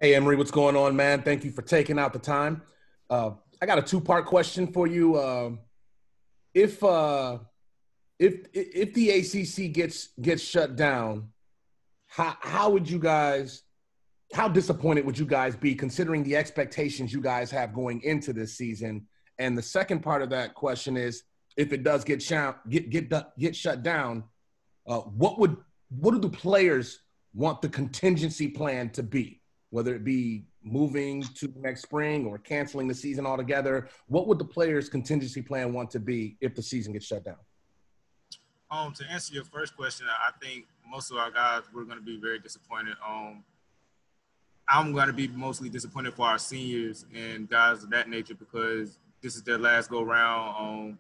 Hey, Emery, what's going on, man? Thank you for taking out the time. Uh, I got a two-part question for you. If uh, if the ACC gets shut down, how would you guys? How disappointed would you guys be, considering the expectations you guys have going into this season? And the second part of that question is, if it does get shut down, what do the players want the contingency plan to be? Whether it be moving to next spring or canceling the season altogether, what would the players' contingency plan want to be if the season gets shut down? To answer your first question, I think most of our guys we're going to be very disappointed. I'm going to be mostly disappointed for our seniors and guys of that nature because this is their last go round.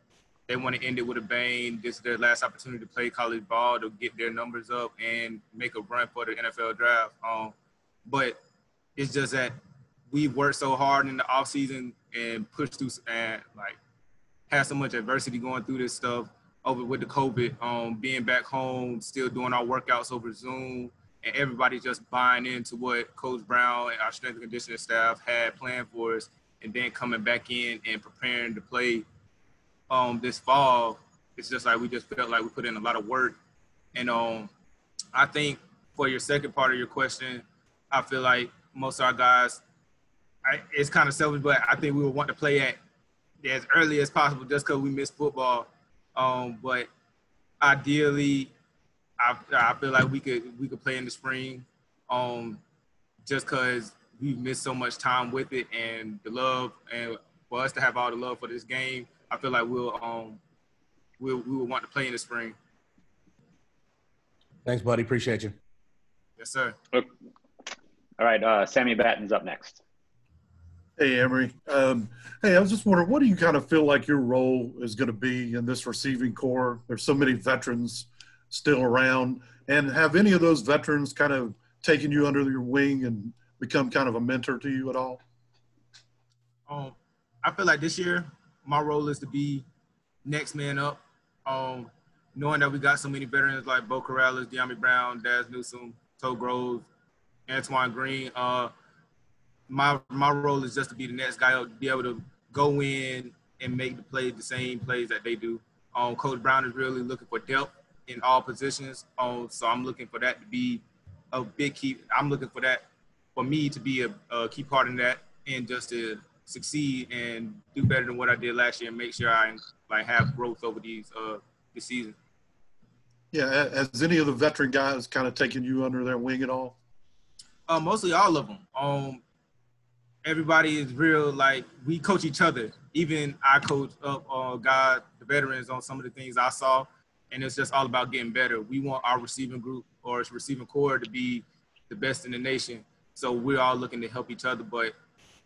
They want to end it with a bang. This is their last opportunity to play college ball, to get their numbers up and make a run for the NFL draft. But it's just that we've worked so hard in the offseason and pushed through and had so much adversity going through this stuff over with the COVID, being back home, still doing our workouts over Zoom, and everybody just buying into what Coach Brown and our strength and conditioning staff had planned for us, and then coming back in and preparing to play this fall. It's just like we just felt like we put in a lot of work. And I think for your second part of your question, I feel like most of our guys, it's kind of selfish, but I think we would want to play at as early as possible just because we miss football. But ideally, I feel like we could play in the spring, just because we've missed so much time with it, and the love, and for us to have all the love for this game, I feel like we will want to play in the spring. Thanks, buddy. Appreciate you. Yes, sir. All right, Sammy Batten's up next. Hey, Emery. Hey, I was just wondering, what do you kind of feel like your role is going to be in this receiving core? There's so many veterans still around, and have any of those veterans kind of taken you under your wing and become kind of a mentor to you at all? I feel like this year my role is to be next man up. Knowing that we got so many veterans like Bo Corrales, De'Ami Brown, Daz Newsome, Toe Groves, Antoine Green. My role is just to be the next guy up, be able to go in and make the same plays that they do. Coach Brown is really looking for depth in all positions. So I'm looking for that to be a big key. I'm looking for that for me to be a key part in that, and just to succeed and do better than what I did last year, and make sure I have growth over this season. Yeah, has any of the veteran guys kind of taken you under their wing at all? Mostly all of them. Everybody is real, we coach each other. Even I coach up guys, the veterans, on some of the things I saw, and it's just all about getting better. We want our receiving group or receiving core to be the best in the nation. So we're all looking to help each other. But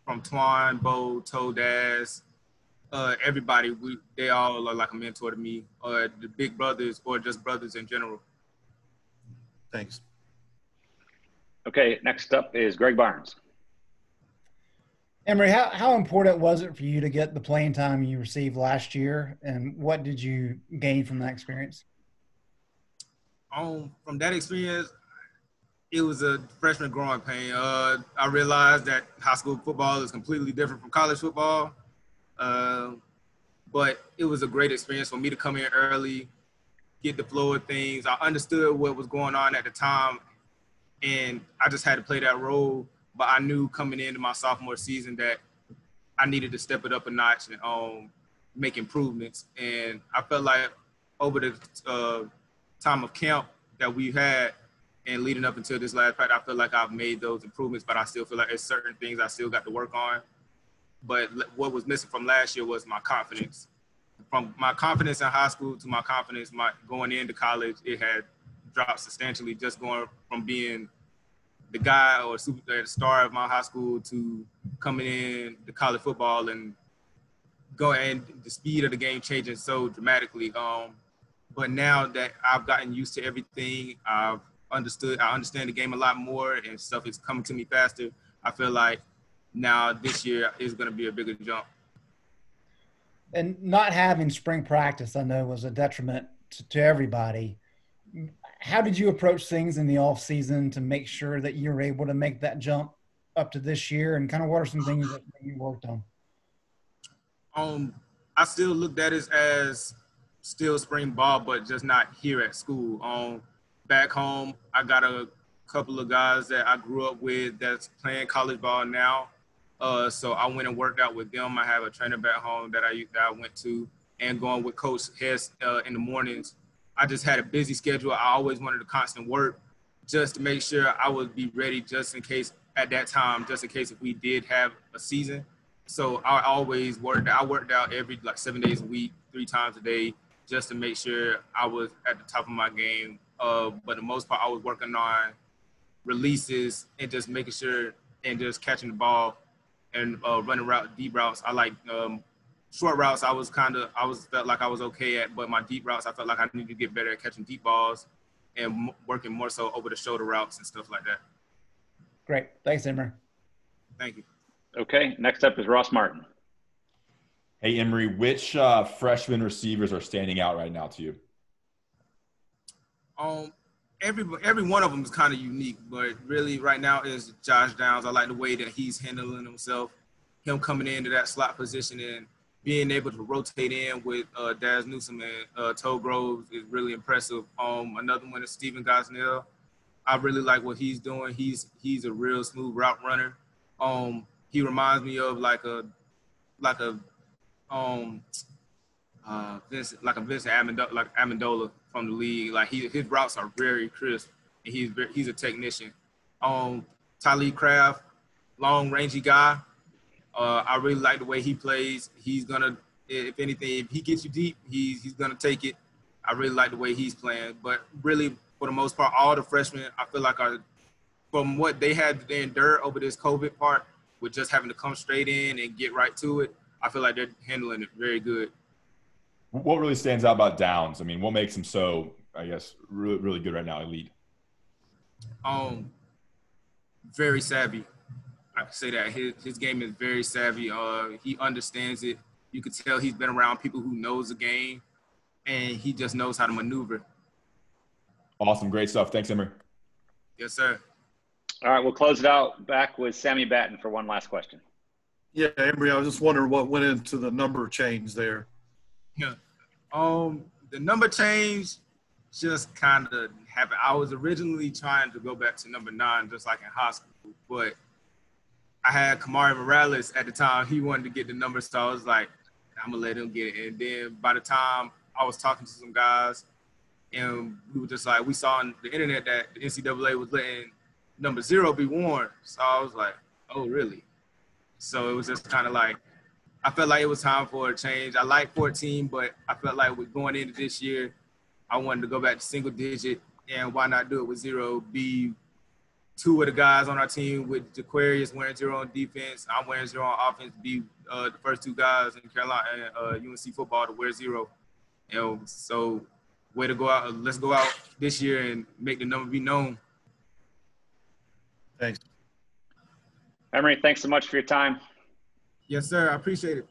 from Twan, Bo, Toe, Daz, everybody, they all are like a mentor to me, or the big brothers, or just brothers in general. Thanks. Okay, next up is Greg Barnes. Emery, how important was it for you to get the playing time you received last year, and what did you gain from that experience? From that experience, it was a freshman growing pain. I realized that high school football is completely different from college football. But it was a great experience for me to come in early, get the flow of things. I understood what was going on at the time, and I just had to play that role. But I knew coming into my sophomore season that I needed to step it up a notch and make improvements. And I felt like over the time of camp that we've had and leading up until this last practice, I feel like I've made those improvements, but I still feel like there's certain things I still got to work on. But what was missing from last year was my confidence. From my confidence in high school to my confidence going into college, it had dropped substantially, just going from being the guy or the star of my high school to coming in the college football and the speed of the game changing so dramatically. But now that I've gotten used to everything, I understand the game a lot more, and stuff is coming to me faster. I feel like now this year is going to be a bigger jump. And not having spring practice, I know, was a detriment to everybody. How did you approach things in the off season to make sure that you were able to make that jump up to this year, and kind of what are some things that you worked on? I still looked at it as still spring ball, but just not here at school. Back home, I got a couple of guys that I grew up with that's playing college ball now. So I went and worked out with them. I have a trainer back home that I went to, and going with Coach Hess in the mornings. I just had a busy schedule. I always wanted to constant work just to make sure I would be ready just in case at that time, just in case if we did have a season. So I always worked. I worked out every 7 days a week, 3 times a day, just to make sure I was at the top of my game. But the most part, I was working on releases and just making sure and just catching the ball and running deep routes. I like short routes. I felt like I was okay at, but my deep routes, I felt like I needed to get better at catching deep balls and working more so over the shoulder routes and stuff like that. Great. Thanks, Emery. Thank you. Okay, next up is Ross Martin. Hey, Emery, which freshman receivers are standing out right now to you? Every one of them is kind of unique, but really right now is Josh Downs. I like the way that he's handling himself, him coming into that slot position and being able to rotate in with Daz Newsome and Toe Groves is really impressive. Another one is Steven Gosnell. I really like what he's doing. He's a real smooth route runner. He reminds me of like a Vincent Amendola from the league. Like his routes are very crisp, and he's a technician. Talib Craft, long rangy guy. I really like the way he plays. He's gonna, if anything, if he gets you deep, he's gonna take it. I really like the way he's playing. But really, for the most part, all the freshmen, I feel like from what they had to endure over this COVID part, with just having to come straight in and get right to it, I feel like they're handling it very good. What really stands out about Downs? I mean, what makes him so, I guess, really, really good right now, elite? Very savvy. I can say that his game is very savvy. He understands it. You could tell he's been around people who knows the game, and he just knows how to maneuver. Awesome, great stuff. Thanks, Emery. Yes, sir. All right, we'll close it out back with Sammy Batten for one last question. Yeah, Emery, I was just wondering what went into the number change there. Yeah. The number change just kind of happened. I was originally trying to go back to number 9, just like in high school, but I had Kamari Morales at the time. He wanted to get the number, so I was like, I'm gonna let him get it. And then by the time I was talking to some guys, and we were just like, we saw on the internet that the NCAA was letting number 0 be worn. So I was like, oh, really? So it was just kind of like, I felt like it was time for a change. I like 14, but I felt like with going into this year, I wanted to go back to single digit, and why not do it with 0? Be 2 of the guys on our team with Jaquarius wearing 0 on defense. I'm wearing 0 on offense. Be the first 2 guys in Carolina and UNC football to wear 0. So way to go out. Let's go out this year and make the number be known. Thanks. Emery, thanks so much for your time. Yes, sir. I appreciate it.